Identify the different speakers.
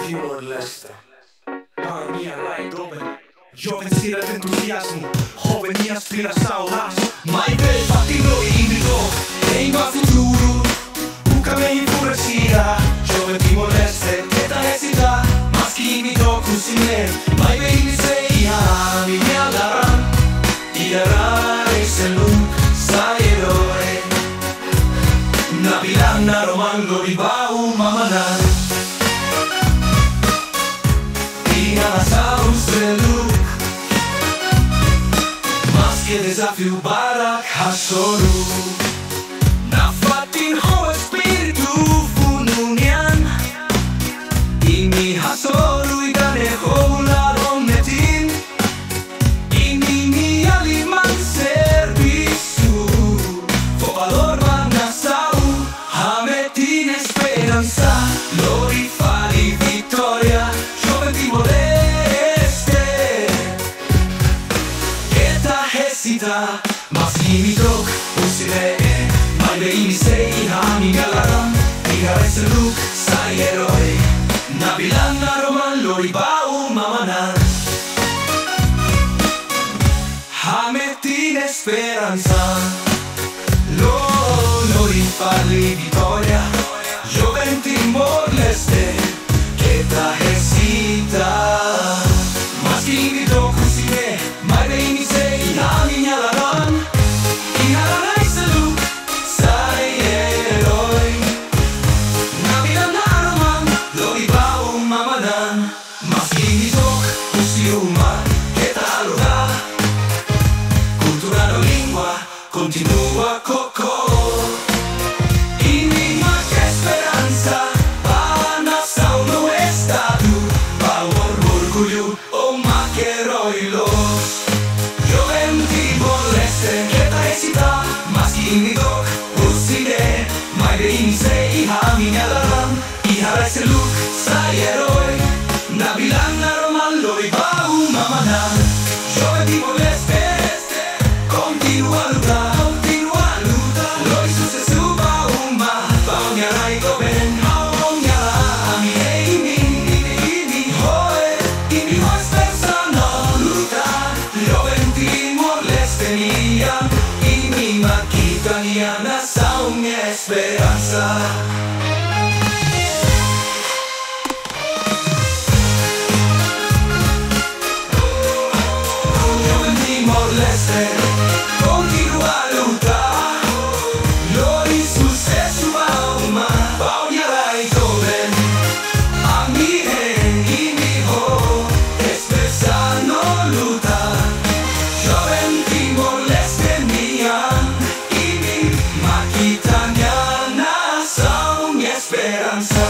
Speaker 1: Timor-Leste, Pionia lai doben, jovențire de entuziasm, jovenii aspiração las.
Speaker 2: Mai vei partidul indico e in va futuro un cammino enfurecida, giovane Timor-Leste che da hesita, maschini do cusine, mai vei mi sei a mi alaran, iarare se look sai eroe, na bilana roman lo ribau mamanan, ina sau se look. Che desafio barak hasolu na fatin ho spiritu fununian imi hasolu igane ho la rometin imi mi aliman servisu fo valor manasau hametin esperanza lo rifari vittoria giove Timor-Leste maschini drog, uscire mai vei mi sei ami galaran, igare se look sai eroe, na bilana roman lo ribau mamanan, hametin esperanza, lo rifari vittoria, giovane Timor-Leste che da hesita, maschini drog, uscire mai vei mi sei ami galaran, igare se look sai eroe, na bilana roman lo ribau mamanan, maschini drog, usiuma che talora, cultura no lingua continua coco, inima che speranza, pana sau no estado, power orgullo o ma che eroi los. Che da hesita, maschini drog, uscire mai vei mi sei ami alaran, igare se look sai eroe, na bilana roman lo ribau mamanan, giovane Timor-Leste continua a lutar, lo Isus e suba uma, Pionia lai doben, Pionia ami imi hoe spersano lutar, giovane Timor-Leste mia, imi makitaniana sau mia esperanza. Timor-Leste continua a lutar, lo Isus e suba uma, Pionia lai doben, ami imi ho, spersano lutar, giovane Timor-Leste mia, imi makitaniana sau mia esperanza.